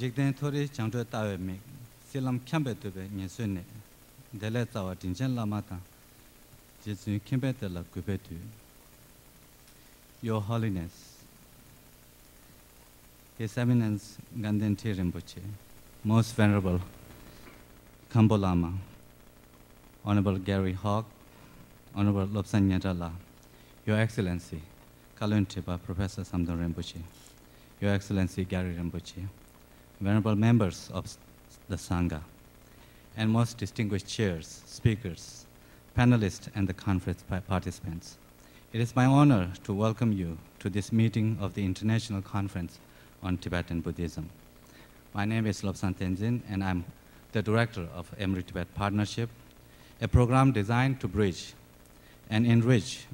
Jigden Tori Changto Tawe Mik, Silam Kambetube, Nyesune, Deletawa Dinjan Lamata, Jitsu Kimbetela Gubetu. Your Holiness, His Eminence Ganden Rinpoche, Most Venerable Khamba Lama, Honorable Gary Hauk, Honorable Lobsang Nyandak, Your Excellency, Kaluntiba Professor Samdon Rinpoche, Your Excellency Gary Rinpoche, Venerable members of the Sangha, and most distinguished chairs, speakers, panelists, and the conference participants. It is my honor to welcome you to this meeting of the International Conference on Tibetan Buddhism. My name is Lobsang Tenzin, and I'm the director of Emory-Tibet Partnership, a program designed to bridge and enrich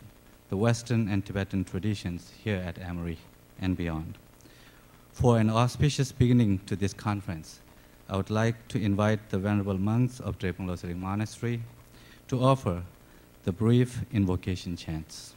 the Western and Tibetan traditions here at Emory and beyond. For an auspicious beginning to this conference, I would like to invite the Venerable monks of Drepung Losari Monastery to offer the brief invocation chants.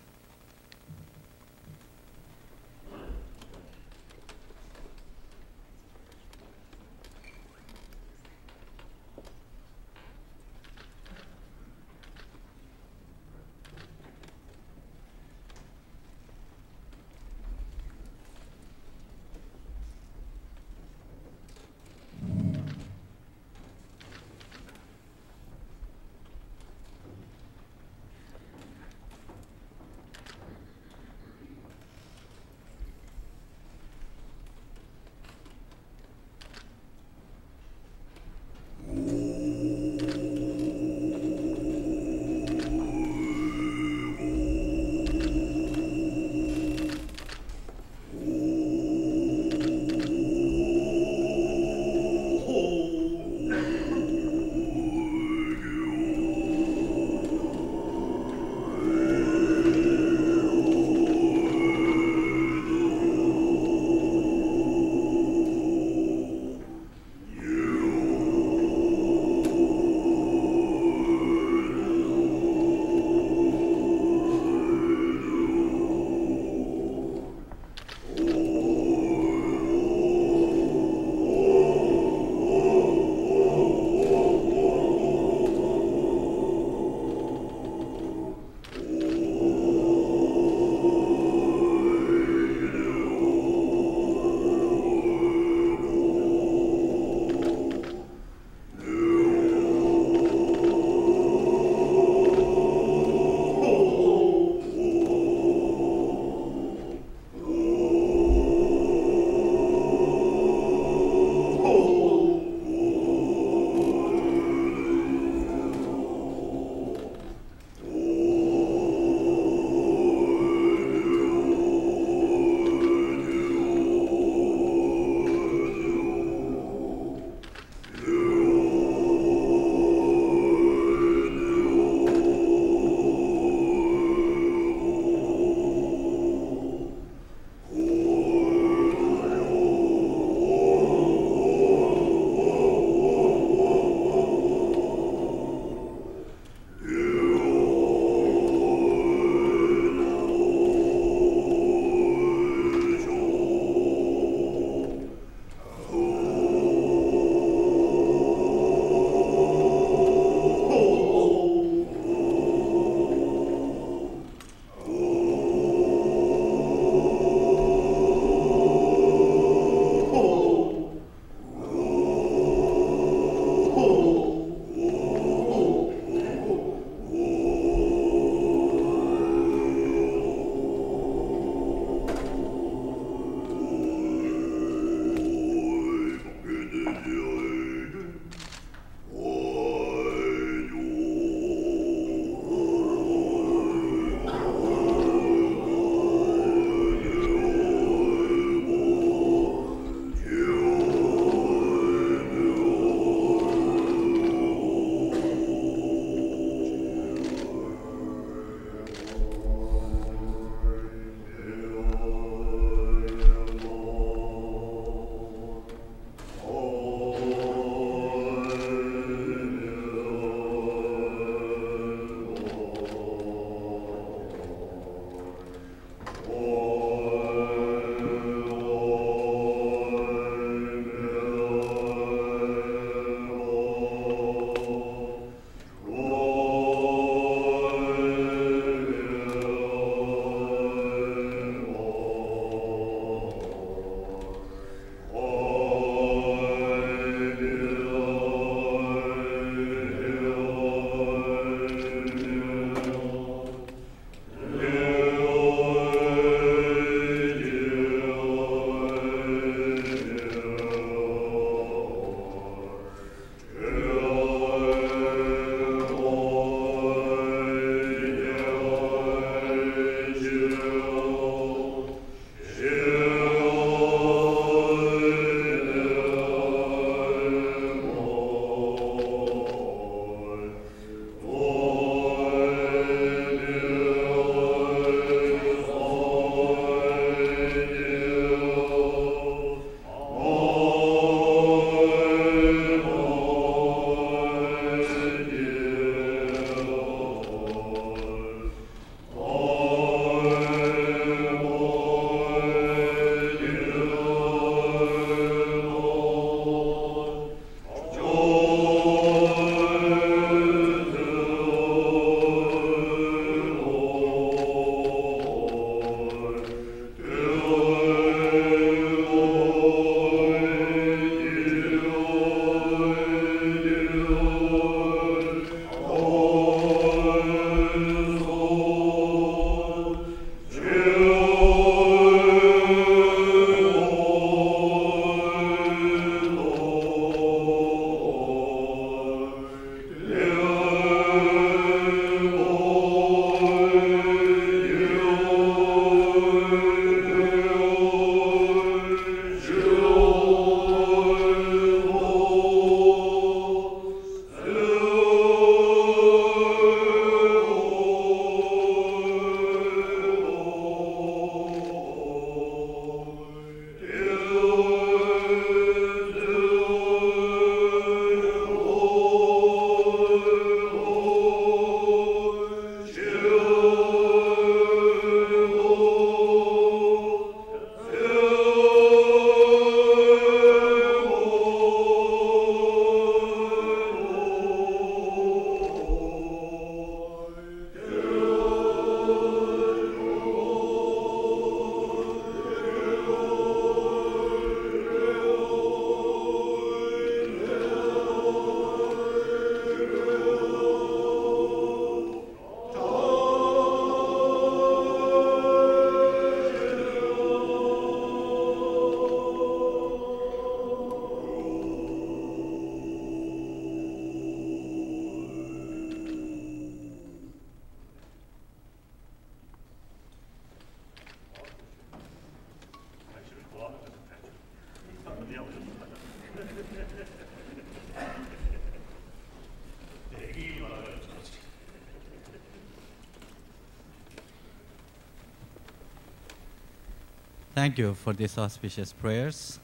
Thank you for these auspicious prayers.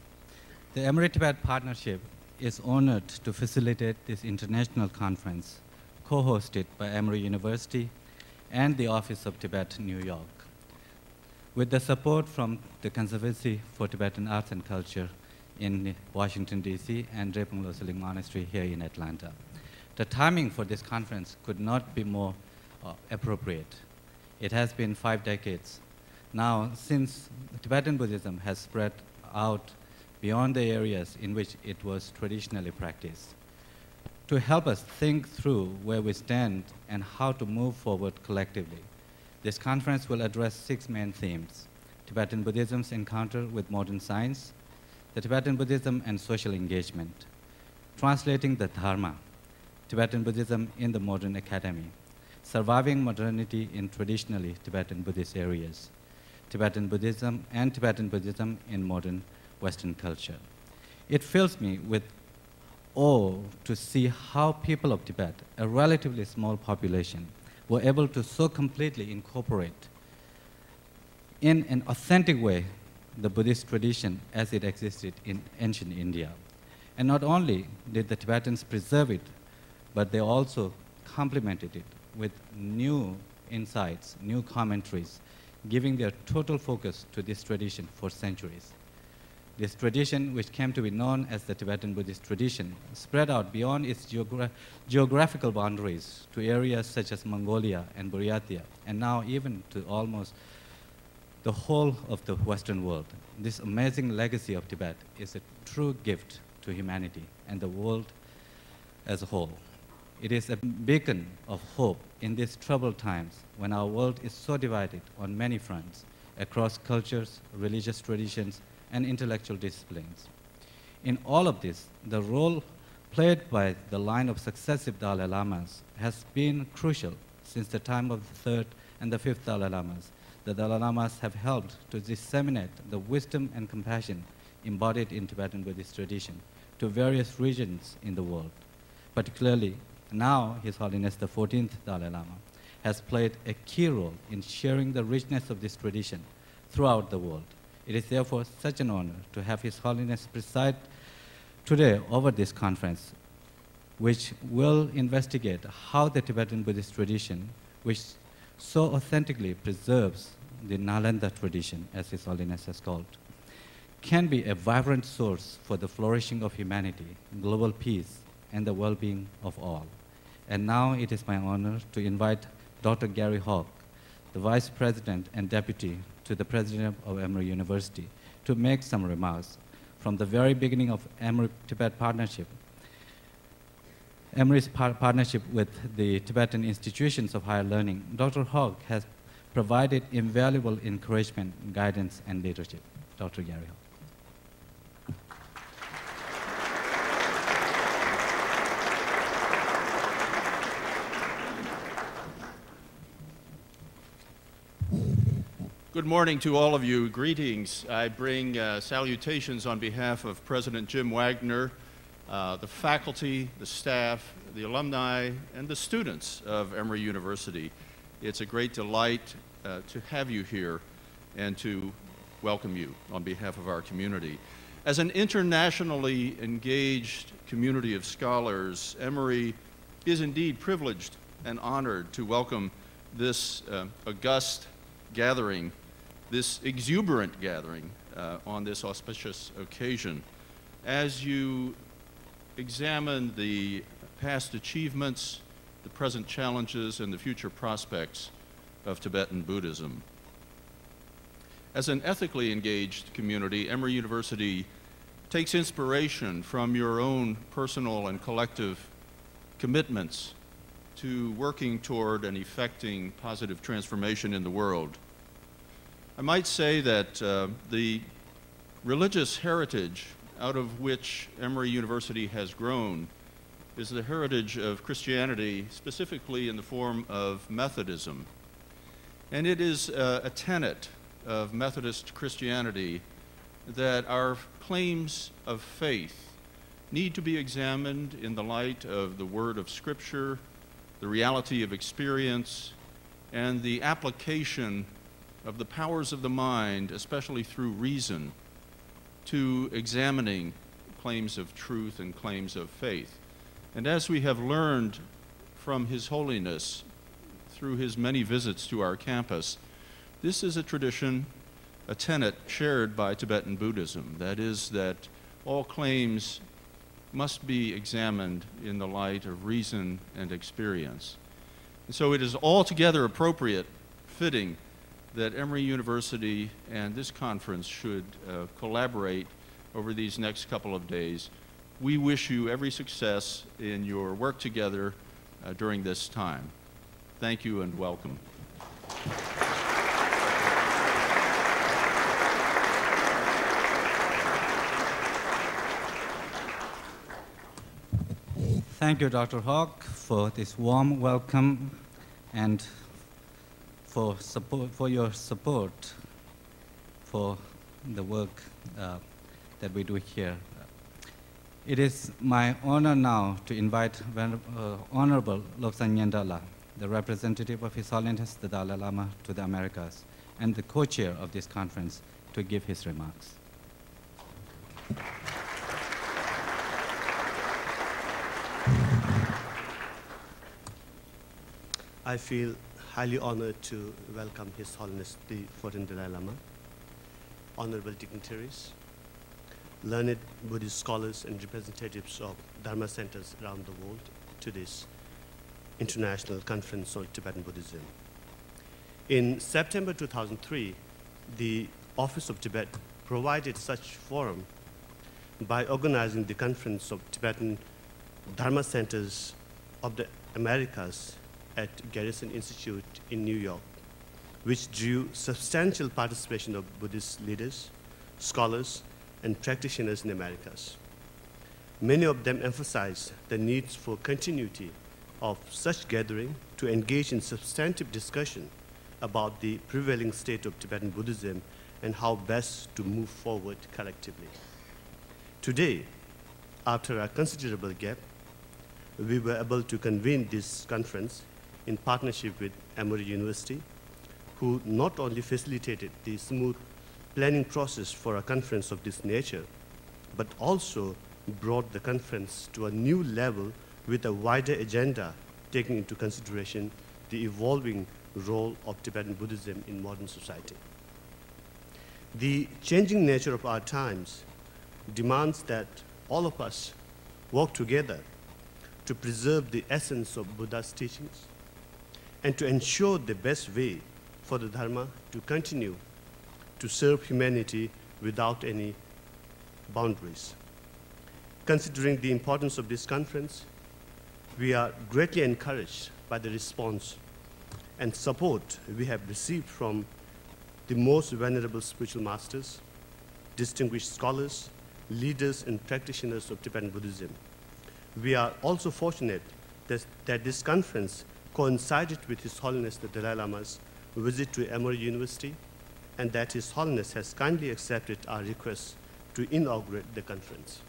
The Emory-Tibet Partnership is honored to facilitate this international conference, co-hosted by Emory University and the Office of Tibet, New York, with the support from the Conservancy for Tibetan Art and Culture in Washington, D.C., and Drepung Losling Monastery here in Atlanta. The timing for this conference could not be more appropriate. It has been 5 decades now since Tibetan Buddhism has spread out beyond the areas in which it was traditionally practiced. To help us think through where we stand and how to move forward collectively, this conference will address 6 main themes: Tibetan Buddhism's encounter with modern science, the Tibetan Buddhism and social engagement, translating the Dharma, Tibetan Buddhism in the modern academy, surviving modernity in traditionally Tibetan Buddhist areas, Tibetan Buddhism and Tibetan Buddhism in modern Western culture. It fills me with awe to see how people of Tibet, a relatively small population, were able to so completely incorporate in an authentic way the Buddhist tradition as it existed in ancient India. And not only did the Tibetans preserve it, but they also complemented it with new insights, new commentaries, giving their total focus to this tradition for centuries. This tradition, which came to be known as the Tibetan Buddhist tradition, spread out beyond its geographical boundaries to areas such as Mongolia and Buryatia, and now even to almost the whole of the Western world. This amazing legacy of Tibet is a true gift to humanity and the world as a whole. It is a beacon of hope in these troubled times when our world is so divided on many fronts across cultures, religious traditions, and intellectual disciplines. In all of this, the role played by the line of successive Dalai Lamas has been crucial since the time of the 3rd and the 5th Dalai Lamas. The Dalai Lamas have helped to disseminate the wisdom and compassion embodied in Tibetan Buddhist tradition to various regions in the world. Particularly now, His Holiness the 14th Dalai Lama has played a key role in sharing the richness of this tradition throughout the world. It is therefore such an honor to have His Holiness preside today over this conference, which will investigate how the Tibetan Buddhist tradition, which so authentically preserves the Nalanda tradition, as His Holiness has called, can be a vibrant source for the flourishing of humanity, global peace, and the well-being of all. And now it is my honor to invite Dr. Gary Hauk, the Vice President and Deputy to the President of Emory University, to make some remarks. From the very beginning of Emory-Tibet Partnership, Emory's partnership with the Tibetan institutions of higher learning, Dr. Hauk has provided invaluable encouragement, guidance, and leadership. Dr. Gary Hauk. Good morning to all of you. Greetings. I bring salutations on behalf of President Jim Wagner, the faculty, the staff, the alumni, and the students of Emory University. It's a great delight to have you here and to welcome you on behalf of our community. As an internationally engaged community of scholars, Emory is indeed privileged and honored to welcome this august gathering, this exuberant gathering on this auspicious occasion. As you examine the past achievements, the present challenges, and the future prospects of Tibetan Buddhism. As an ethically engaged community, Emory University takes inspiration from your own personal and collective commitments to working toward and effecting positive transformation in the world. I might say that the religious heritage out of which Emory University has grown is the heritage of Christianity, specifically in the form of Methodism. And it is a tenet of Methodist Christianity that our claims of faith need to be examined in the light of the word of Scripture, the reality of experience, and the application of the powers of the mind, especially through reason, to examining claims of truth and claims of faith. And as we have learned from His Holiness through his many visits to our campus, this is a tradition, a tenet shared by Tibetan Buddhism. That is, that all claims must be examined in the light of reason and experience. And so it is altogether appropriate, fitting, that Emory University and this conference should collaborate over these next couple of days. We wish you every success in your work together during this time. Thank you and welcome. Thank you, Dr. Hauk, for this warm welcome and for your support for the work that we do here. It is my honor now to invite Honorable Lobsang Nyandak, the representative of His Holiness the Dalai Lama to the Americas and the co-chair of this conference, to give his remarks. I feel highly honored to welcome His Holiness the 14th Dalai Lama, honorable dignitaries, learned Buddhist scholars and representatives of Dharma centers around the world to this International Conference on Tibetan Buddhism. In September 2003, the Office of Tibet provided such forum by organizing the Conference of Tibetan Dharma Centers of the Americas at Garrison Institute in New York, which drew substantial participation of Buddhist leaders, scholars, and practitioners in the Americas. Many of them emphasized the needs for continuity of such gathering to engage in substantive discussion about the prevailing state of Tibetan Buddhism and how best to move forward collectively. Today, after a considerable gap, we were able to convene this conference in partnership with Emory University, who not only facilitated the smooth planning process for a conference of this nature, but also brought the conference to a new level with a wider agenda, taking into consideration the evolving role of Tibetan Buddhism in modern society. The changing nature of our times demands that all of us work together to preserve the essence of Buddha's teachings and to ensure the best way for the Dharma to continue to serve humanity without any boundaries. Considering the importance of this conference, we are greatly encouraged by the response and support we have received from the most venerable spiritual masters, distinguished scholars, leaders, and practitioners of Tibetan Buddhism. We are also fortunate that this conference coincided with His Holiness the Dalai Lama's visit to Emory University, and that His Holiness has kindly accepted our request to inaugurate the conference.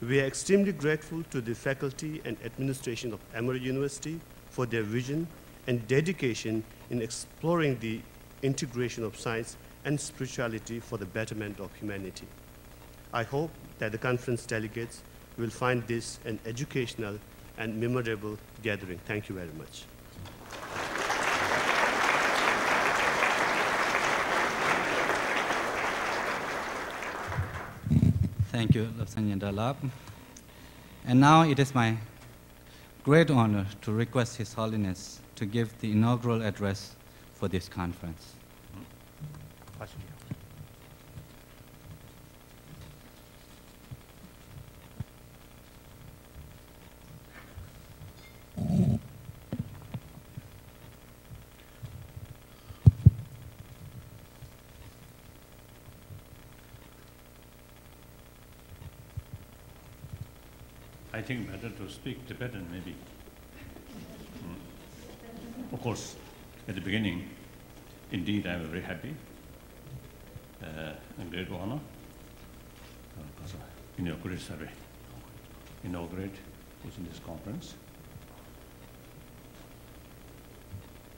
We are extremely grateful to the faculty and administration of Emory University for their vision and dedication in exploring the integration of science and spirituality for the betterment of humanity. I hope that the conference delegates will find this an educational and memorable gathering. Thank you very much. Thank you, Lobsang Nyandak. And now it is my great honor to request His Holiness to give the inaugural address for this conference. I think better to speak Tibetan, maybe. Of course, at the beginning, indeed, I'm very happy and great honor because inaugurate this conference.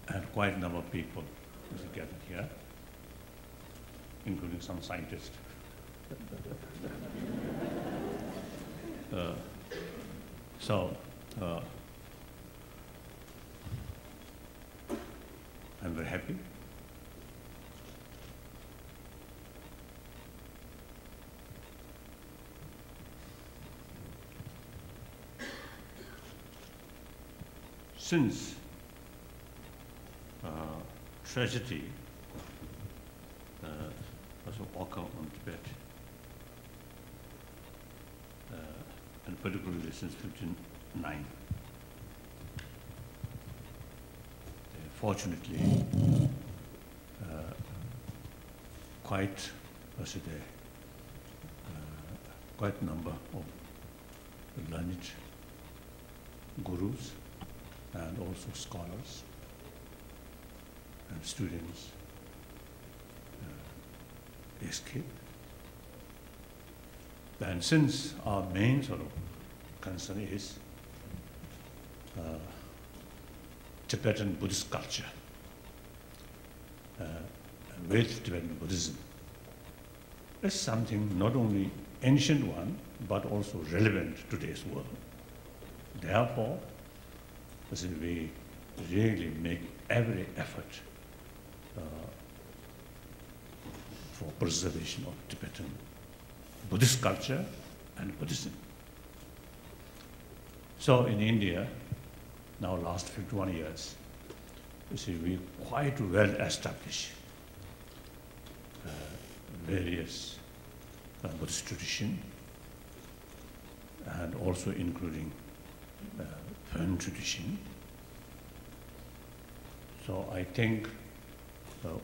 And quite a number of people gathered here. including some scientists. I'm very happy. Since tragedy was occurred on Tibet, and particularly since 1959, fortunately, quite a number of learned gurus and also scholars and students escape. And since our main sort of concern is Tibetan Buddhist culture with Tibetan Buddhism, it's something not only ancient one, but also relevant to today's world. Therefore, we really make every effort for preservation of Tibetan Buddhist culture and Buddhism. So in India, now last 51 years, we quite well established various Buddhist tradition, and also including Pen tradition. So I think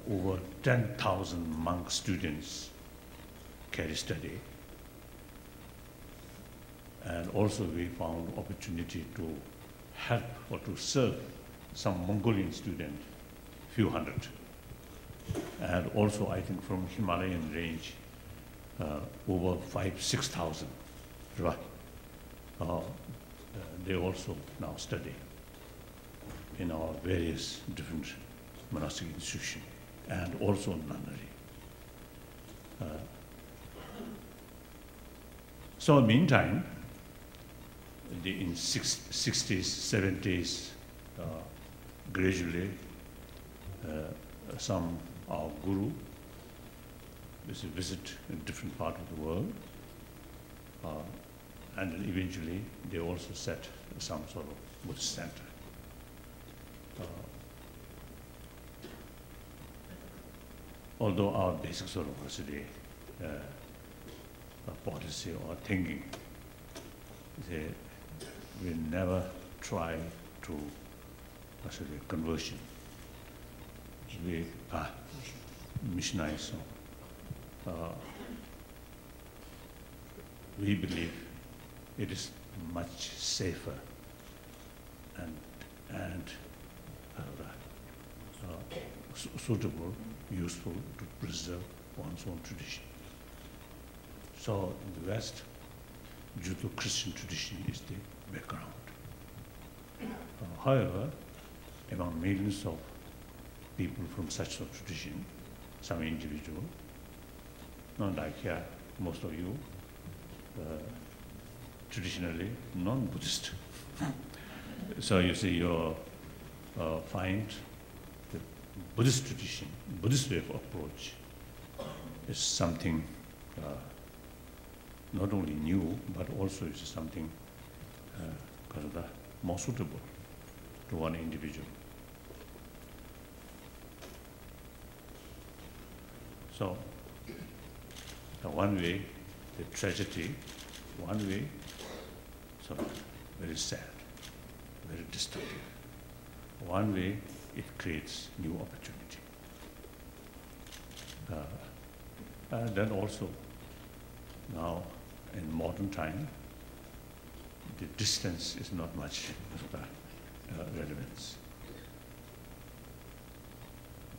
over 10,000 monk students carry study, and also we found opportunity to help or to serve some Mongolian students, few hundred, and also I think from Himalayan range over 5,000-6,000. They also now study in our various different monastic institutions and also nunnery. So in the meantime, in 60s, 70s, gradually some our guru visit in different parts of the world, and then eventually they also set some sort of Buddhist center. Although our basic sort of policy or thinking, we never try to conversion. We missionize. We believe it is much safer and suitable, useful to preserve one's own tradition. So in the West, Judeo-Christian tradition is the background. However, among millions of people from such a tradition, some individual, not like here, most of you, traditionally non-Buddhist. So you see, you find the Buddhist tradition, Buddhist way of approach is something not only new, but also is something more suitable to one individual. So, one way, the tragedy, one way, so very sad, very destructive. One way, it creates new opportunity. And then also, now in modern time, the distance is not much relevance.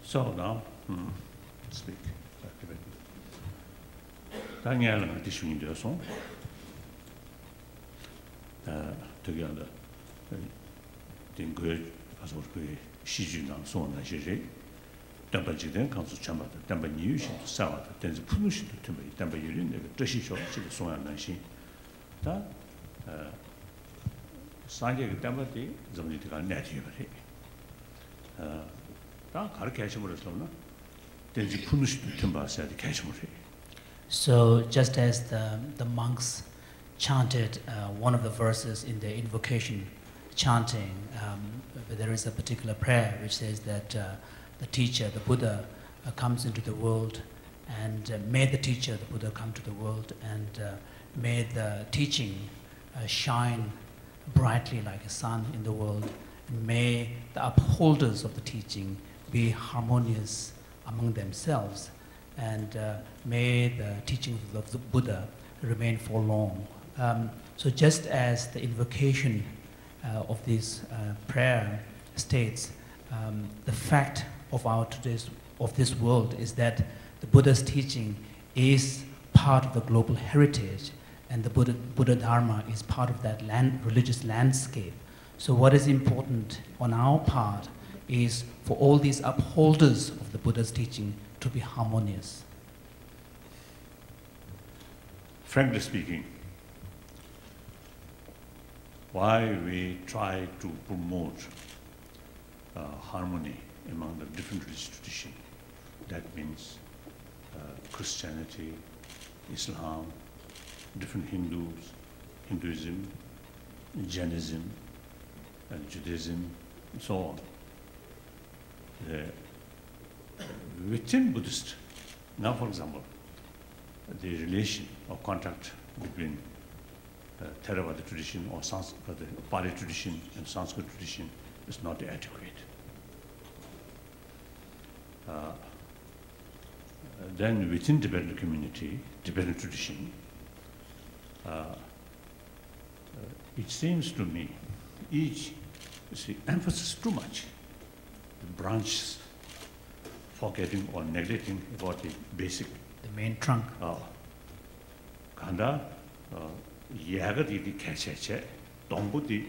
So now, speak. 당연히 디슈니 되어서 together 된 그 가서 그 시주나 소나 시제 Tempa Jiden Council Chamber, Tempa New Shin to Sawa, Tenzi Punushin to Timber, Tempa Yurin, the Dreshi Shop, Chili Songa Nanshin. Ta Sangha Tempa, Zomnitica Native. Ta Karkashimur Slona, Tenzi Punish to Timber said the Kashmir. So just as the monks chanted one of the verses in the invocation chanting, there is a particular prayer which says that the teacher, the Buddha, comes into the world, and may the teacher, the Buddha, come to the world, and may the teaching shine brightly like a sun in the world, and may the upholders of the teaching be harmonious among themselves, and may the teachings of the Buddha remain for long. So just as the invocation of this prayer states, the fact of this world is that the Buddha's teaching is part of the global heritage, and the Buddha Dharma is part of that religious landscape. So what is important on our part is for all these upholders of the Buddha's teaching to be harmonious. Frankly speaking, why we try to promote harmony among the different religious traditions, that means Christianity, Islam, different Hinduism, Jainism, and Judaism, and so on. Within Buddhist, now for example, the relation or contact between Theravada tradition or the Pali tradition and Sanskrit tradition is not adequate. Then within Tibetan community, Tibetan tradition, it seems to me each emphasis too much the branches, forgetting or neglecting about the basic. The main trunk. Kanda yagadi di kacheche dombudi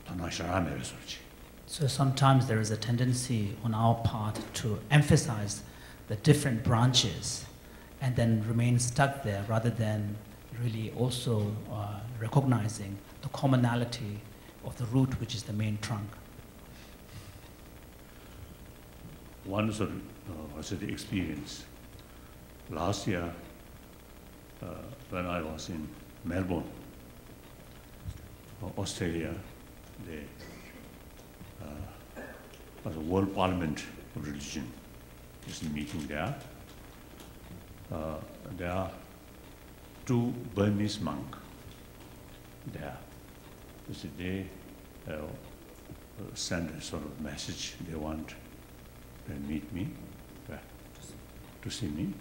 tanashara mevesorchi. So sometimes there is a tendency on our part to emphasize the different branches and then remain stuck there rather than really also recognizing the commonality of the root, which is the main trunk. One sort of the experience. Last year, when I was in Melbourne, Australia, there was a World Parliament of Religion. There's a meeting there. There are two Burmese monks there. So they send a sort of message. They want to meet me, to see me.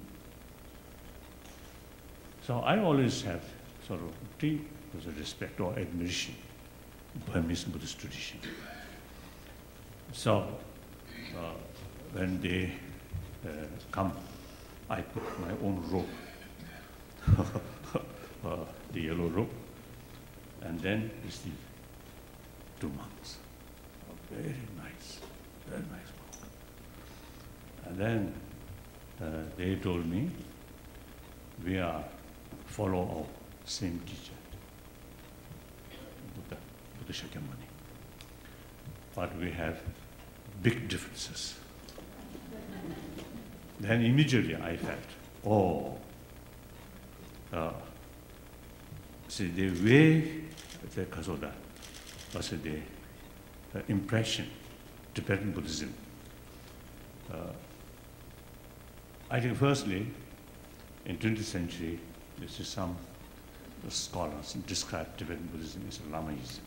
So I always have sort of deep respect or admiration for Burmese Buddhist tradition. So when they come, I put my own robe, the yellow robe, and then receive two monks. Very nice monk. And then they told me, we are follow our same teacher, Buddha Shakyamuni. But we have big differences. Then immediately I felt, see the way the Kasoda was the impression, Tibetan Buddhism. I think firstly, in 20th century, this is some scholars describe Tibetan Buddhism as Lamaism.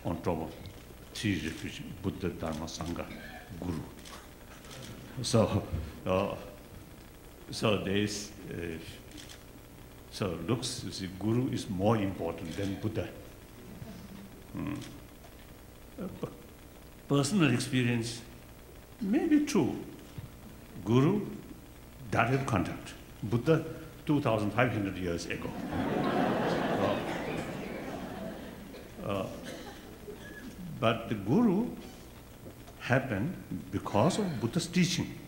On top of three refugees, Buddha, Dharma, Sangha, Guru. So there is, so looks, you see, Guru is more important than Buddha. Personal experience may be true. Guru, direct contact. Buddha, 2,500 years ago. But the Guru happened because of Buddha's teaching.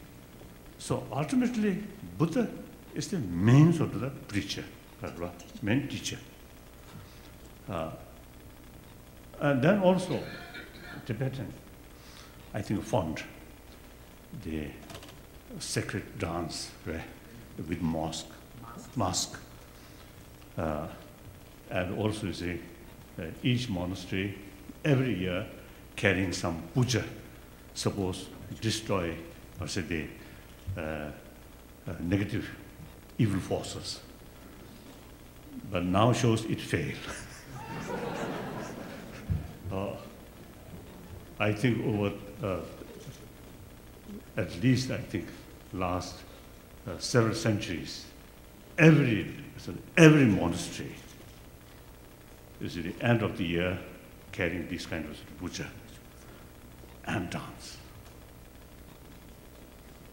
So ultimately, Buddha is the main sort of the preacher, main teacher. And then also, Tibetan, I think, found the sacred dance, right, with mask. And also, you see, each monastery, every year, carrying some puja, suppose destroy, or say, the negative, evil forces. But now shows it failed. I think over, at least I think, last several centuries, every monastery is at the end of the year carrying these kind of puja and dance.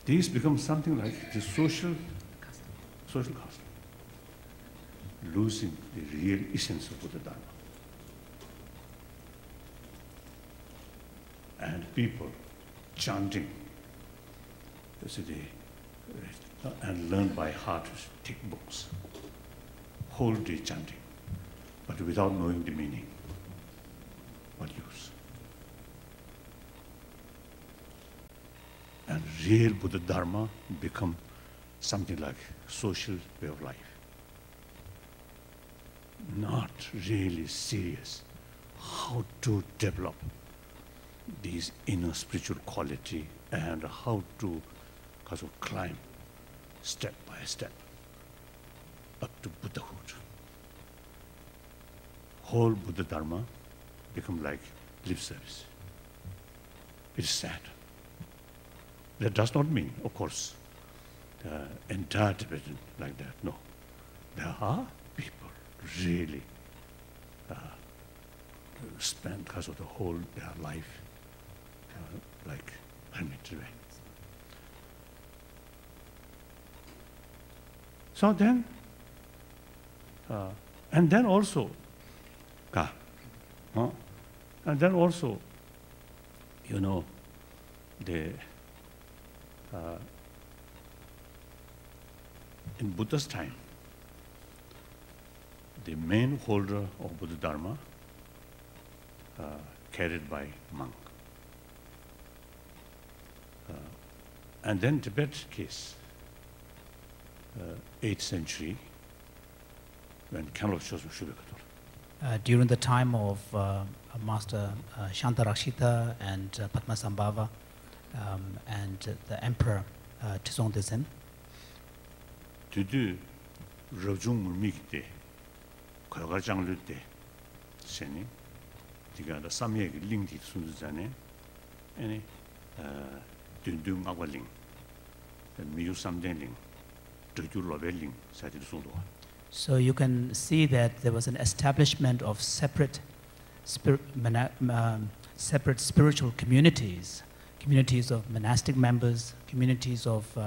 These become something like the social custom, losing the real essence of Buddha Dharma. And people chanting, and learn by heart, take books, whole day chanting, but without knowing the meaning. What use? And real Buddha Dharma become something like social way of life. Not really serious how to develop these inner spiritual quality and how to climb step by step up to Buddhahood. Whole Buddha Dharma become like lip service. It's sad. That does not mean, of course, the entire Tibetan like that. No. There are people really spend because of the whole their life like hermit way. So then, and then also, you know, in Buddha's time, the main holder of Buddha Dharma carried by monk. And then Tibet case, 8th century, when Khenlop chose Shubhikator. During the time of Master Shantarakshita and Padmasambhava and the Emperor Tizong Dezen, Tudu Rojung Murmikite, Koyagarjang Lute, Seni, Tiga the Samyeg Lingti Sunduzane, any Dundung Awaling, and Miyu Samdeling, Tudu Loveling, Satil Sundua. So you can see that there was an establishment of separate spiritual communities, communities of monastic members, communities of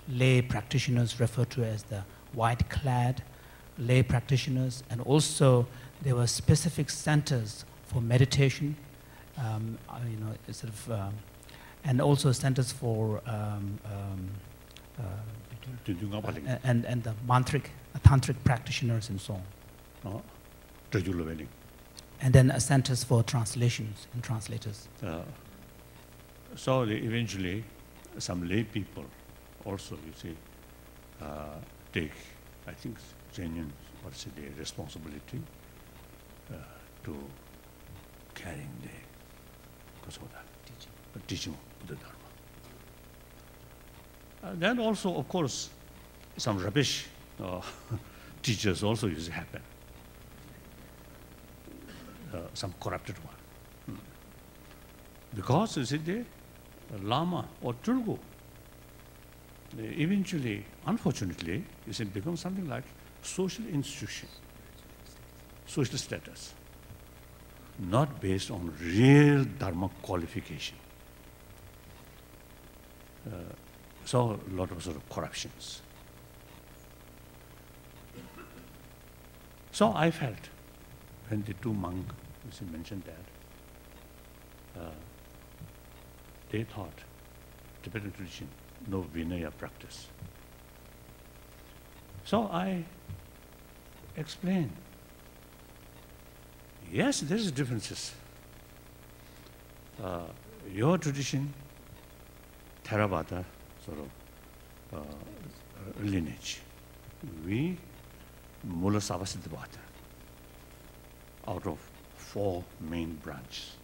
lay practitioners referred to as the white-clad lay practitioners, and also there were specific centers for meditation, and also centers for and the tantric practitioners and so on. And then centers for translations and translators. So eventually, some lay people also, you see, take, I think, genuine, what's it, the responsibility to carrying the teaching of Buddha Dharma. Then also, of course, some rubbish teachers also used to happen. Some corrupted one. Because, you see, the Lama or Tulgu, eventually, unfortunately, you see, become something like social institution, social status, not based on real Dharma qualification. So a lot of sort of corruptions. So I felt, when the two monks mentioned that, they thought Tibetan tradition, no Vinaya practice. So I explained, yes, there's differences. Your tradition, Theravada sort of lineage. We, Mula Savasiddhavada, out of 4 main branches.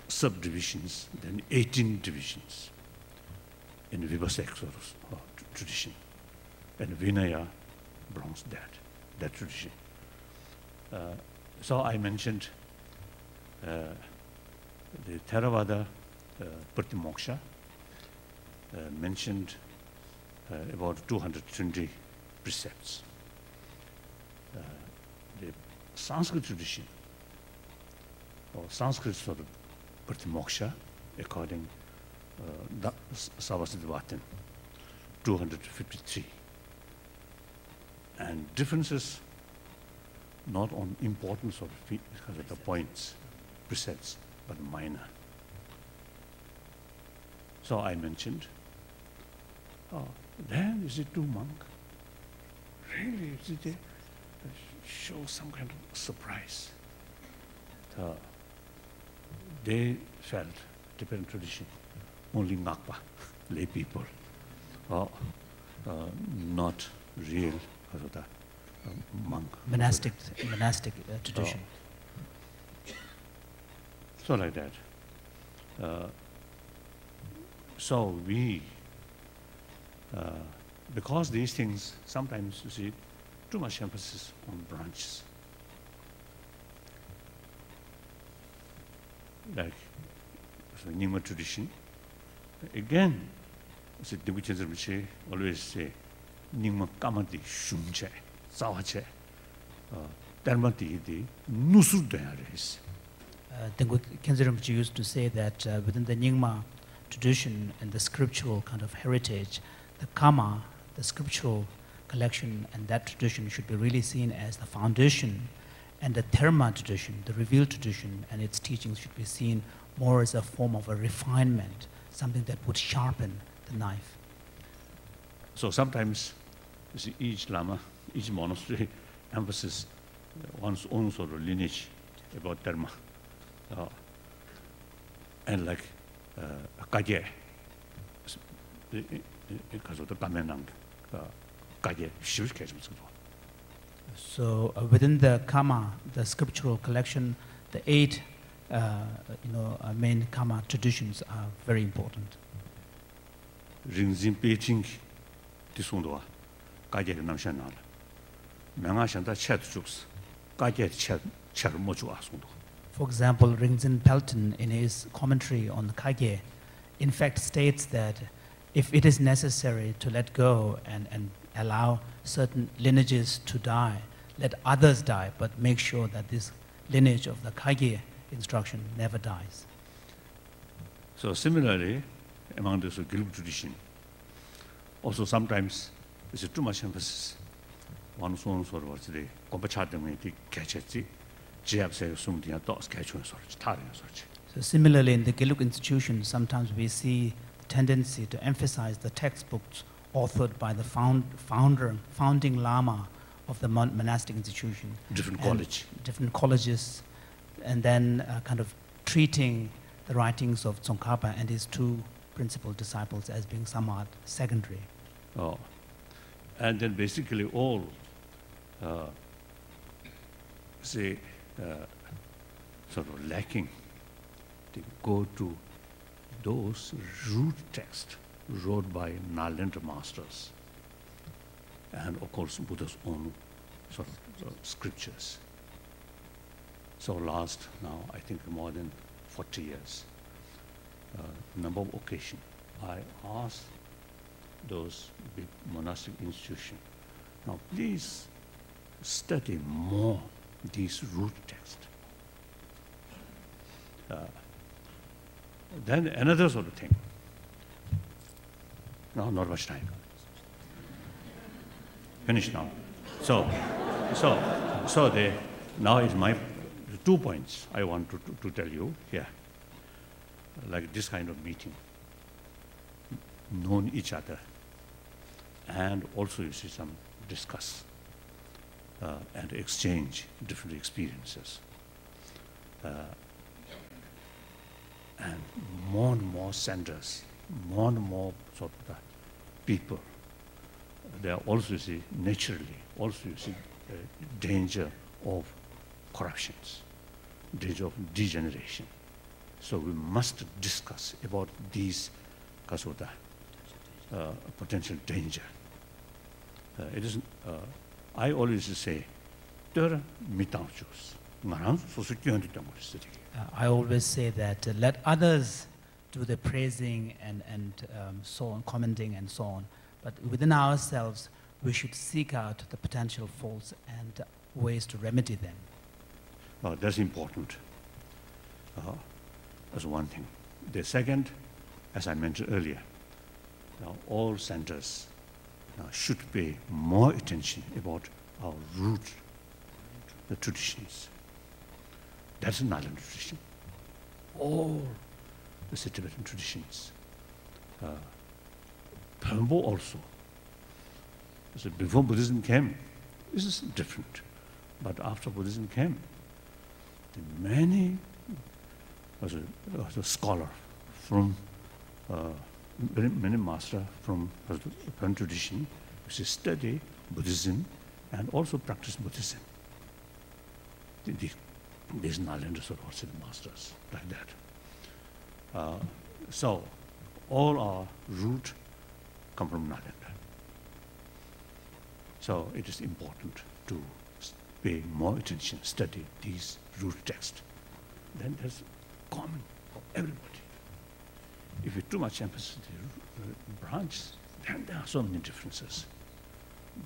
Subdivisions, then 18 divisions in Vipasek sort of tradition. And Vinaya belongs to that tradition. So I mentioned the Theravada Pratimoksha, mentioned about 220 precepts. The Sanskrit tradition, or Sanskrit sort of Pratimoksha, according to Savasiddhavatan, 253. And differences not on importance of because of the points, precepts, but minor. So I mentioned, then is it too monk? Really, did they show some kind of surprise? They felt Tibetan tradition, only ngakpa, lay people, not real monk. Monastic tradition. So like that. So we, because these things, sometimes you see too much emphasis on branches. Like so Nyingma tradition, again, Tibetan always say, Nyingma kamati shumche, sawache, dharmati di nusur dayaris. Khyentse used to say that within the Nyingma tradition and the scriptural kind of heritage, the Kama, the scriptural collection, and that tradition should be really seen as the foundation, and the Dharma tradition, the revealed tradition, and its teachings should be seen more as a form of a refinement, something that would sharpen the knife. So sometimes you see each Lama, each monastery emphasizes one's own sort of lineage about Dharma. And like Kagye, because of the Kamenang, Kagye, so within the Kama, the scriptural collection, the 8 main Kama traditions are very important. Ringzin Beijing, Tisundwa, Kagye Namshanal, Mangashanta Chat Jux, Kagye Chat Mochua Sundu. For example, Ringzin Pelton, in his commentary on the Kagye, in fact states that if it is necessary to let go and allow certain lineages to die, let others die, but make sure that this lineage of the Kagye instruction never dies. So similarly, among this Gelug tradition, also sometimes there's too much emphasis on so sort of what's the Kompachadamiti Kachetzi. So similarly, in the Gelug institution, sometimes we see the tendency to emphasize the textbooks authored by the founding Lama of the monastic institution. Different colleges, and then kind of treating the writings of Tsongkhapa and his 2 principal disciples as being somewhat secondary. Oh, and then basically all, sort of lacking to go to those root texts wrote by Nalendra masters, and of course Buddha's own sort of scriptures. So last now, I think more than 40 years, number of occasions, I asked those big monastic institutions, now please study more these root texts. Then another sort of thing. No, not much time. Finish now. So now is my 2 points I want to tell you here. like this kind of meeting, known each other, and also you see some discuss and exchange different experiences. And more centers, more and more sort of people, they are also, you see, naturally, also you see danger of corruptions, danger of degeneration. So we must discuss about these potential danger. It is, I always say, I always say that let others do the praising and so on, commenting and so on, but within ourselves, we should seek out the potential faults and ways to remedy them. That's important. That's one thing. The second, as I mentioned earlier, all centers should pay more attention about our root, the traditions. That's an island tradition. All the Tibetan traditions. Pembo also. So before Buddhism came, this is different. But after Buddhism came, many scholars from many masters from Tibetan tradition who study Buddhism and also practice Buddhism. These Nalanders are also the masters like that. So all our root come from Nalanda. So it is important to pay more attention, study these root texts. Then there's common for everybody. If you too much emphasis on the branch, then there are so many differences.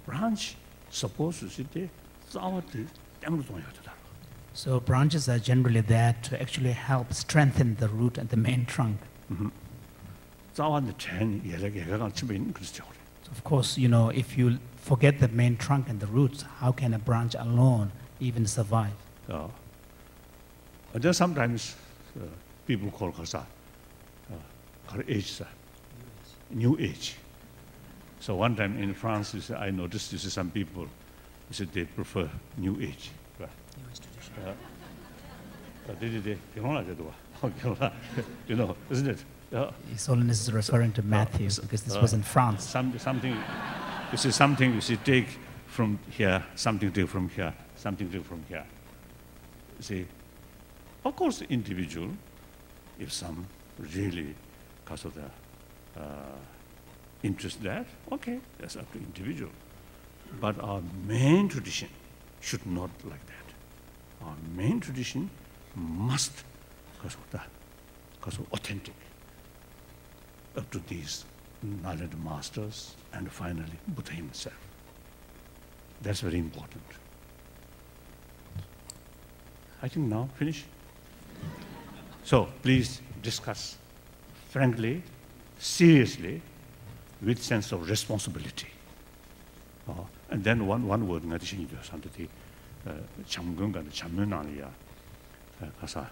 Branch supposed to sit there, so branches are generally there to actually help strengthen the root and the main trunk. So of course, you know, if you forget the main trunk and the roots, how can a branch alone even survive? There sometimes people call Khasa age, new age. So one time in France, you see, I noticed some people, you see, they prefer new age. You know, isn't it? His Holiness is referring to Matthew because this was in France. Something you see, take from here, something take from here, something take from here. You see, of course, individual, if some really because of the interest that, okay, that's up to individual. But our main tradition should not like that. Our main tradition must, because of authentic, up to these knowledge masters and finally Buddha himself. That's very important. I think now finish. So please discuss frankly, seriously, with sense of responsibility. And then one word, in addition to something, Chamgung and Chamunania, Kasa,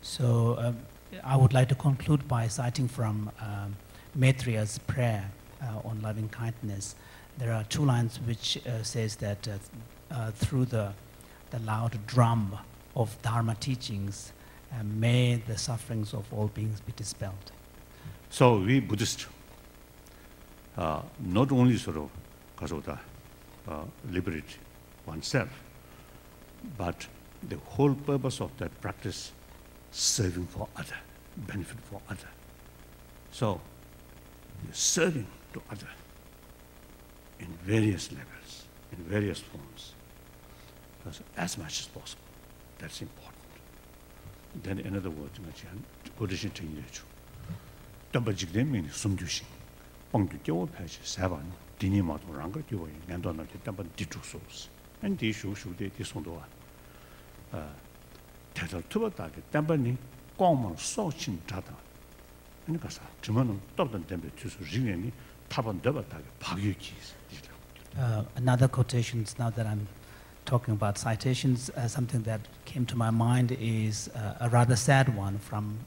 So I would like to conclude by citing from Maitriya's prayer on loving kindness. There are two lines which says that through the loud drum of Dharma teachings, may the sufferings of all beings be dispelled. So we Buddhists, not only sort of because of the liberate oneself, but the whole purpose of that practice, serving for other, benefit for other. So you're serving to other in various levels, in various forms, as much as possible. That's important. Then another word, Buddhism change. Tambajik means sumdushin. Pangtu kyo pachi savan, dini matu ranga kyo yin, ngandona ki tamba ditu souls. And di shu de di sondoa. Tatal tuba taki tamba ni gongmang so chin tata. And kasa, timanum tabdan tembe tusu ringeni taban deba taki pagyu kis. Another quotations, now that I'm talking about citations, something that came to my mind is a rather sad one from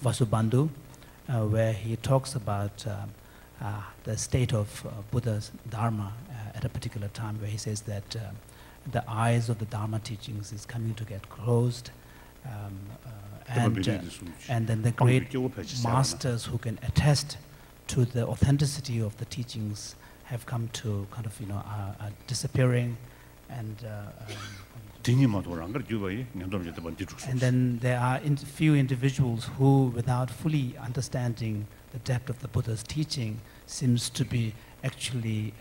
Vasubandhu, where he talks about the state of Buddha's Dharma at a particular time, where he says that the eyes of the Dharma teachings is coming to get closed, and then the great masters who can attest to the authenticity of the teachings have come to kind of, are disappearing, and then there are few individuals who, without fully understanding the depth of the Buddha's teaching, seems to be actually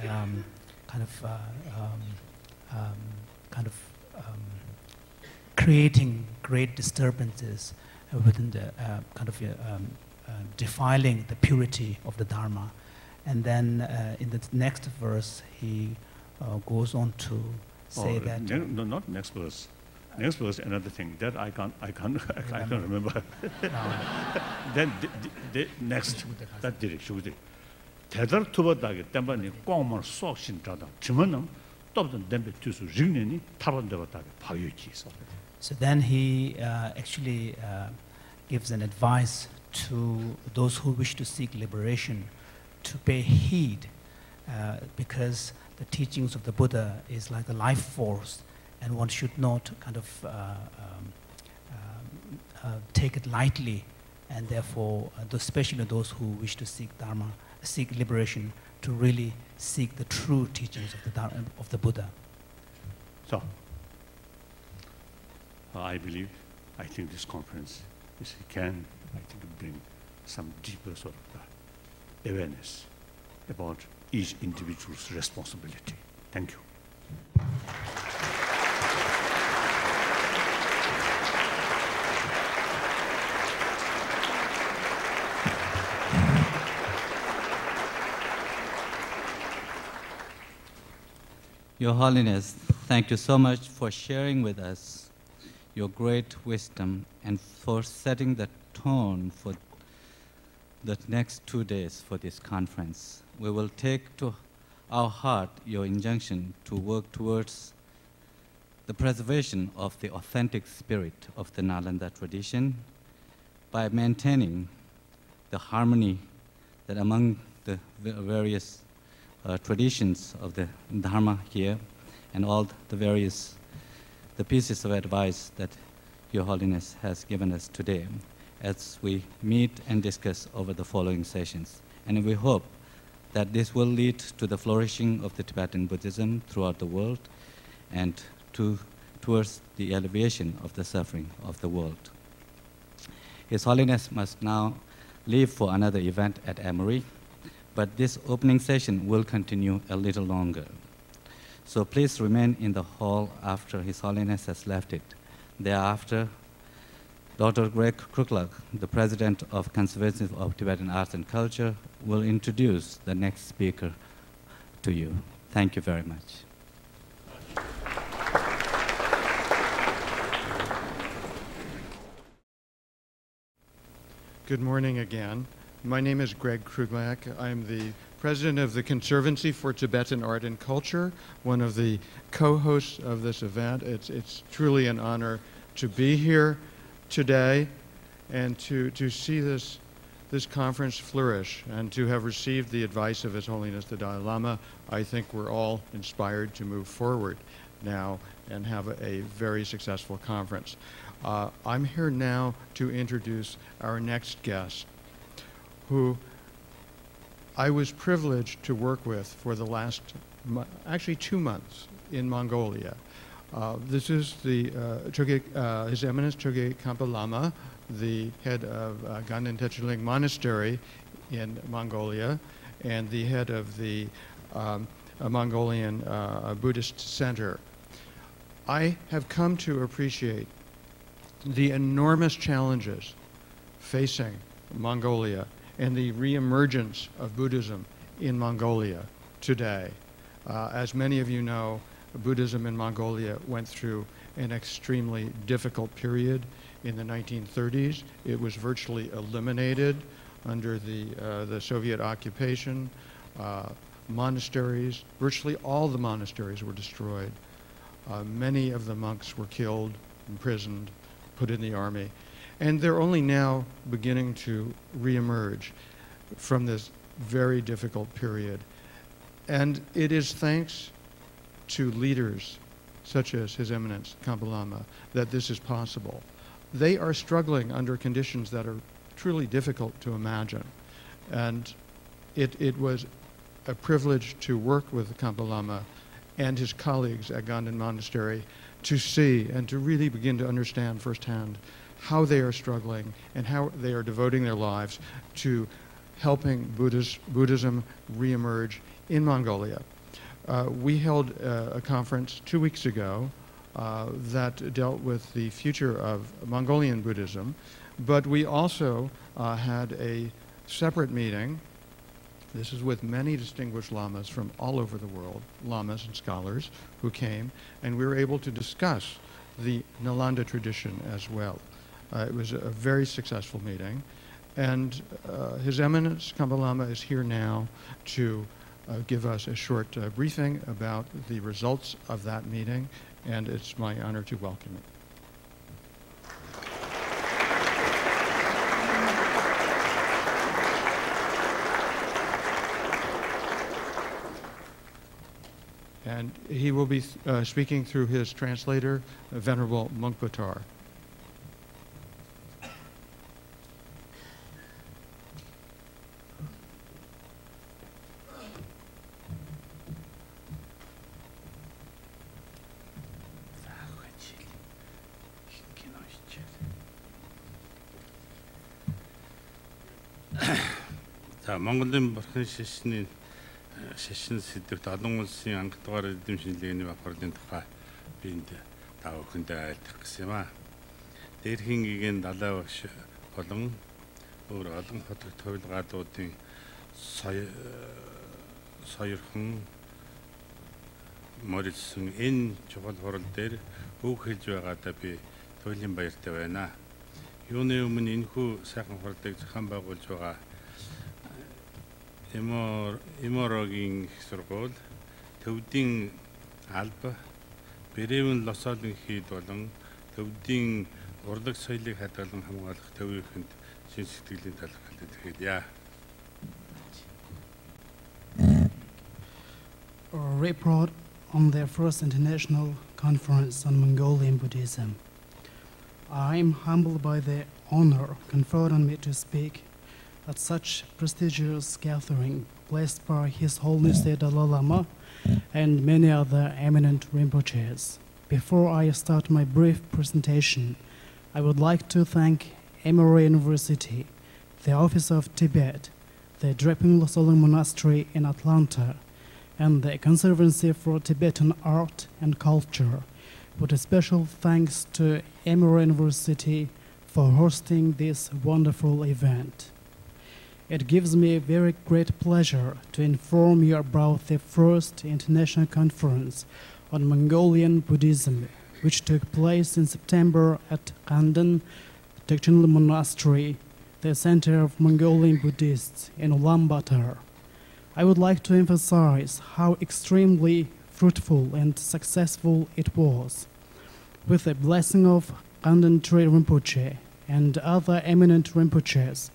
creating great disturbances within the defiling the purity of the Dharma. And then in the next verse, he goes on to say that. No, not next verse. Next verse, another thing that I can't remember. Then the next that direction. 대달 투버다게 때문에 꽝만 쏙신 자다. 지금은 또든 덴베 투수 링년이 타반데버다게 파유지 있어. So then he actually gives an advice to those who wish to seek liberation to pay heed, because the teachings of the Buddha is like a life force, and one should not kind of take it lightly, and therefore, especially those who wish to seek Dharma, seek liberation, to really seek the true teachings of the Dharma, of the Buddha. So, I think this conference can bring some deeper sort of awareness about each individual's responsibility. Thank you. Your Holiness, thank you so much for sharing with us your great wisdom and for setting the tone for the next 2 days for this conference. We will take to our heart your injunction to work towards the preservation of the authentic spirit of the Nalanda tradition by maintaining the harmony that among the various traditions of the Dharma here, and all the pieces of advice that Your Holiness has given us today as we meet and discuss over the following sessions. And we hope that this will lead to the flourishing of the Tibetan Buddhism throughout the world and towards the alleviation of the suffering of the world. His Holiness must now leave for another event at Emory, but this opening session will continue a little longer. So please remain in the hall after His Holiness has left it. Thereafter, Dr. Greg Kruglak, the President of Conservancy of Tibetan Art and Culture, will introduce the next speaker to you. Thank you very much. Good morning again. My name is Greg Kruglak. I'm the president of the Conservancy for Tibetan Art and Culture, one of the co-hosts of this event. It's truly an honor to be here today and to see this conference flourish and to have received the advice of His Holiness the Dalai Lama. I think we're all inspired to move forward now and have a very successful conference. I'm here now to introduce our next guest, who I was privileged to work with for the last, actually 2 months in Mongolia. This is the His Eminence Choge Khamba Lama, the head of Ganden Techeling Monastery in Mongolia, and the head of the Mongolian Buddhist Center. I have come to appreciate the enormous challenges facing Mongolia and the reemergence of Buddhism in Mongolia today. As many of you know, Buddhism in Mongolia went through an extremely difficult period in the 1930s. It was virtually eliminated under the Soviet occupation. monasteries, virtually all the monasteries were destroyed. Many of the monks were killed, imprisoned, put in the army. And they're only now beginning to reemerge from this very difficult period. And it is thanks to leaders such as His Eminence Khamba Lama that this is possible. They are struggling under conditions that are truly difficult to imagine. And it was a privilege to work with Khamba Lama and his colleagues at Ganden Monastery to see and to really begin to understand firsthand how they are struggling and how they are devoting their lives to helping Buddhism reemerge in Mongolia. We held a conference 2 weeks ago that dealt with the future of Mongolian Buddhism, but we also had a separate meeting. This is with many distinguished lamas from all over the world, lamas and scholars who came, and we were able to discuss the Nalanda tradition as well. It was a very successful meeting, and His Eminence Khamba Lama is here now to give us a short briefing about the results of that meeting, and it's my honor to welcome him. And he will be speaking through his translator, Venerable Munkpatar. Монголын бурхан шашны шашин сэдвт олон улсын ангадгаар эзэмшилгээний бахарлын тухай би энд та бүхэндээ айлтгах гэсэн юм аа. Дээрхийн гэгээн далай багш болон өөр олон хотог төвлгаадуудын соёрхон морилсон энэ чухал хурал дээр үг хэлж байгаадаа би туйлын баяртай байна. Юуны өмнө энэхүү сайхан хурлыг зохион байгуулж байгаа Emory-гийн их сургууль, Төвдийн алба, Бэрээвэн лосоолын хийд болон Төвдийн урлаг соёлыг хадгалан хамгаалах төвийнхэнд шин сэтгэлийн талархлыг хэлье. Report on their first international conference on Mongolian Buddhism. I am humbled by the honor conferred on me to speak at such prestigious gathering blessed by His Holiness the Dalai Lama and many other eminent Rinpoches. Before I start my brief presentation, I would like to thank Emory University, the Office of Tibet, the Drepung Losang Monastery in Atlanta, and the Conservancy for Tibetan Art and Culture, with a special thanks to Emory University for hosting this wonderful event. It gives me a very great pleasure to inform you about the first international conference on Mongolian Buddhism, which took place in September at Ganden Monastery, the center of Mongolian Buddhists in Ulaanbaatar. I would like to emphasize how extremely fruitful and successful it was. With the blessing of Ganden Tree Rinpoche and other eminent Rinpoches,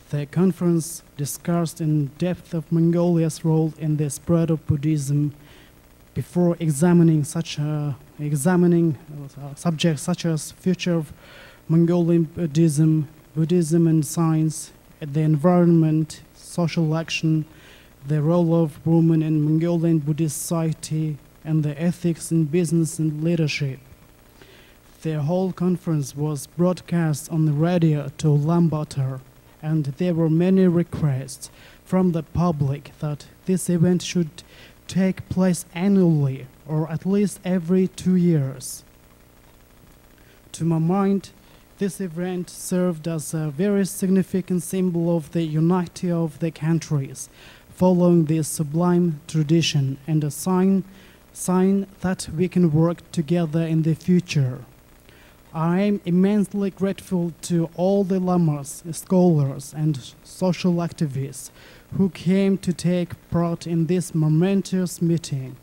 the conference discussed in depth of Mongolia's role in the spread of Buddhism before examining subjects such as future of Mongolian Buddhism, Buddhism and science, the environment, social action, the role of women in Mongolian Buddhist society, and the ethics in business and leadership. The whole conference was broadcast on the radio to Ulaanbaatar, and there were many requests from the public that this event should take place annually or at least every 2 years. To my mind, this event served as a very significant symbol of the unity of the countries following this sublime tradition and a sign that we can work together in the future. I am immensely grateful to all the lamas, scholars, and social activists who came to take part in this momentous meeting.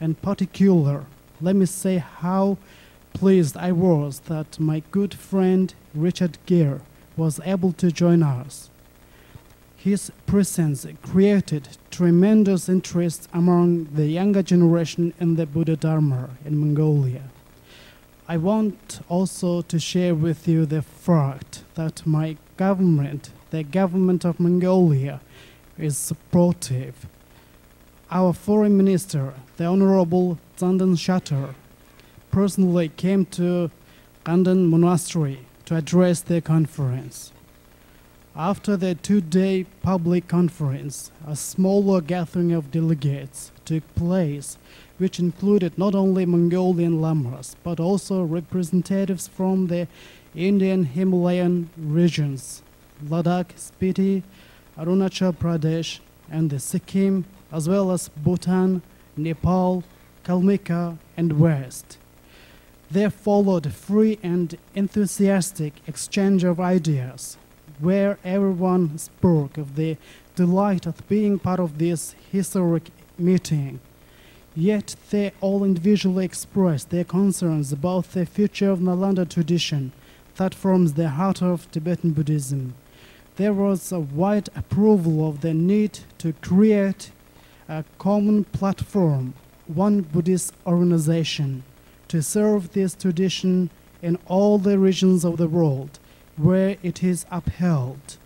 In particular, let me say how pleased I was that my good friend Richard Gere was able to join us. His presence created tremendous interest among the younger generation in the Buddha Dharma in Mongolia. I want also to share with you the fact that my government, the government of Mongolia, is supportive. Our foreign minister, the Honorable Zandan Shatter, personally came to Ganden Monastery to address the conference. After the two-day public conference, a smaller gathering of delegates took place, which included not only Mongolian lamas, but also representatives from the Indian Himalayan regions, Ladakh, Spiti, Arunachal Pradesh, and the Sikkim, as well as Bhutan, Nepal, Kalmyka, and West. There followed a free and enthusiastic exchange of ideas, where everyone spoke of the delight of being part of this historic meeting. Yet they all individually expressed their concerns about the future of Nalanda tradition that forms the heart of Tibetan Buddhism. There was a wide approval of the need to create a common platform, one Buddhist organization, to serve this tradition in all the regions of the world where it is upheld.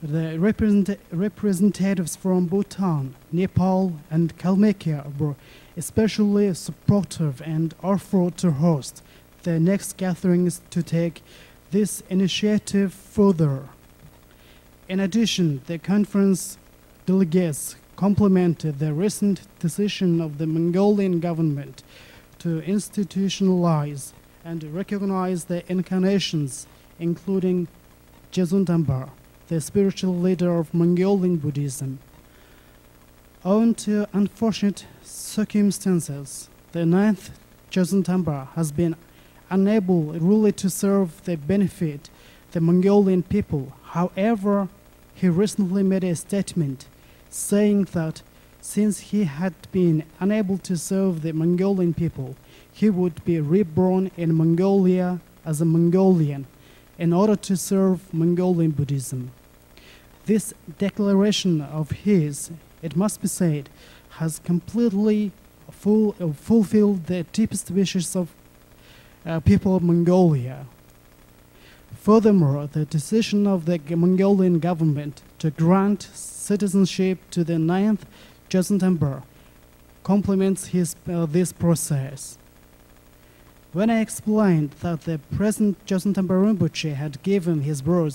The representatives from Bhutan, Nepal, and Kalmyka were especially supportive and offered to host the next gatherings to take this initiative further. In addition, the conference delegates complimented the recent decision of the Mongolian government to institutionalize and recognize the incarnations, including Geshe Lobsang, the spiritual leader of Mongolian Buddhism. Owing to unfortunate circumstances, the 9th Geshe Lobsang has been unable really to serve the benefit the Mongolian people. However, he recently made a statement saying that since he had been unable to serve the Mongolian people, he would be reborn in Mongolia as a Mongolian in order to serve Mongolian Buddhism. This declaration of his, it must be said, has completely fulfilled the deepest wishes of people of Mongolia. Furthermore, the decision of the Mongolian government to grant citizenship to the 9th Geshe Lobsang complements this process. When I explained that the present Geshe Lobsang Rinpoche had given his word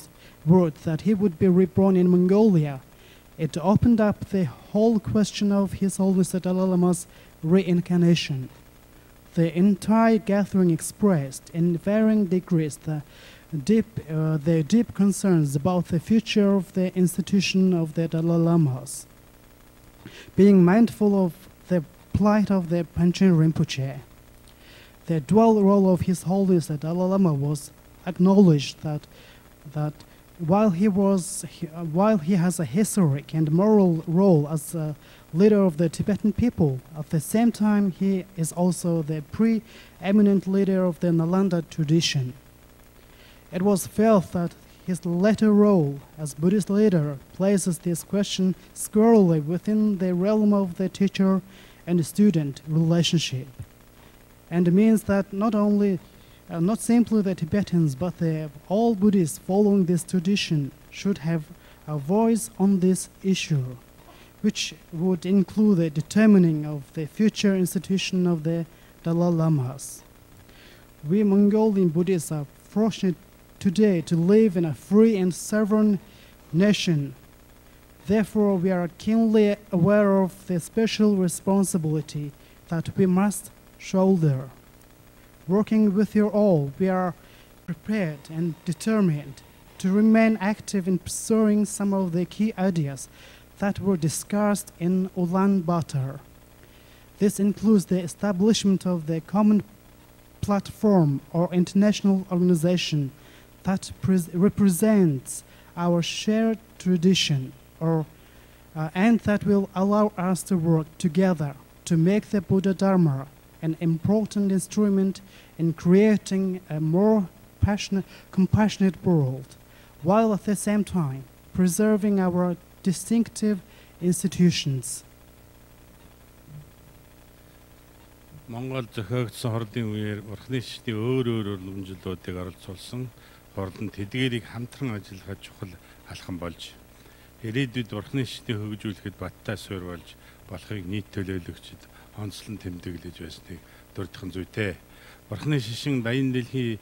that he would be reborn in Mongolia, it opened up the whole question of His Holiness the Dalai Lama's reincarnation. The entire gathering expressed in varying degrees the deep concerns about the future of the institution of the Dalai Lamas. Being mindful of the plight of the Panchen Rinpoche, the dual role of His Holiness the Dalai Lama was acknowledged that while he has a historic and moral role as a leader of the Tibetan people, at the same time he is also the preeminent leader of the Nalanda tradition. It was felt that his later role as Buddhist leader places this question squarely within the realm of the teacher and student relationship, and means that not simply the Tibetans, but all Buddhists following this tradition should have a voice on this issue, which would include the determining of the future institution of the Dalai Lamas. We Mongolian Buddhists are fortunate today to live in a free and sovereign nation. Therefore, we are keenly aware of the special responsibility that we must shoulder. Working with you all, we are prepared and determined to remain active in pursuing some of the key ideas that were discussed in Ulaanbaatar. This includes the establishment of the common platform or international organization that represents our shared tradition and that will allow us to work together to make the Buddha Dharma an important instrument in creating a more compassionate world, while at the same time preserving our distinctive institutions. Монгол зохиогдсон хордын үеэр Бурхны шишний өөр уламжлалуудыг оролцуулсан хорлонд тэдгээрийг хамтран ажиллахад чухал алхам болж ирээдүйд Бурхны шишний хөгжүүлэхэд баттай суурь болж болохыг нийт төлөөлөгчид онцлон тэмдэглэж байсныг дурдхан зүйтэй. Бурхны шишин баян дэлхий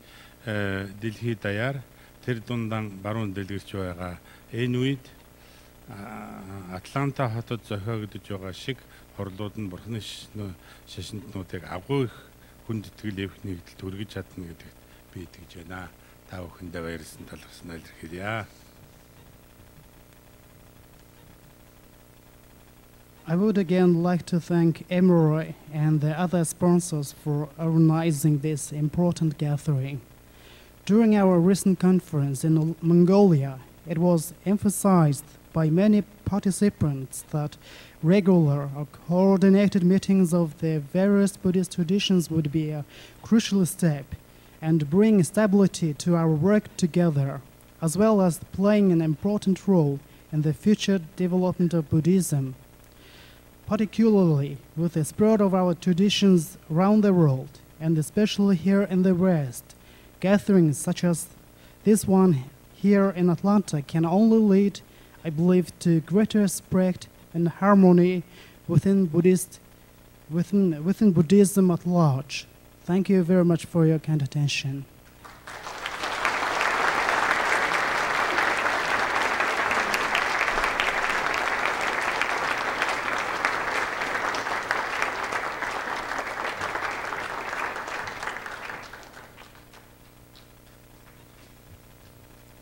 даяар тэр дундан баруун дэлгэрч байгаа энэ үед Атланта хотод зохиогдож байгаа шиг хорлууд нь Бурхны шишинтнуудыг агуу их хүнд итгэл эвх нэгдэл түргэж чадна гэдэгт би итгэж байна. Та бүхэндээ баярлсан талархсан илэрхийлье. I would again like to thank Emory and the other sponsors for organizing this important gathering. During our recent conference in Mongolia, it was emphasized by many participants that regular or coordinated meetings of the various Buddhist traditions would be a crucial step and bring stability to our work together, as well as playing an important role in the future development of Buddhism, particularly with the spread of our traditions around the world, and especially here in the West. Gatherings such as this one here in Atlanta can only lead, I believe, to greater respect and harmony within Buddhism at large. Thank you very much for your kind attention.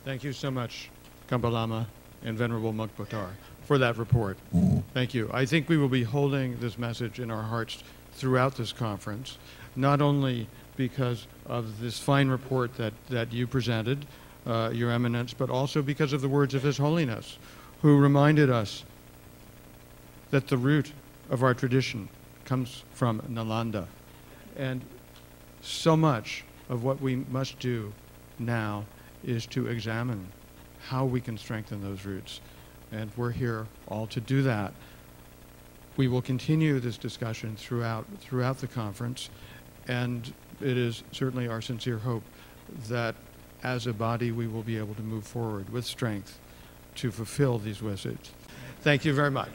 Thank you so much, Khamba Lama and Venerable Monk Botar, for that report. Thank you. I think we will be holding this message in our hearts throughout this conference, not only because of this fine report that you presented, Your Eminence, but also because of the words of His Holiness, who reminded us that the root of our tradition comes from Nalanda. And so much of what we must do now is to examine how we can strengthen those roots. And we're here all to do that. We will continue this discussion throughout the conference, and it is certainly our sincere hope that as a body we will be able to move forward with strength to fulfill these wishes. Thank you very much.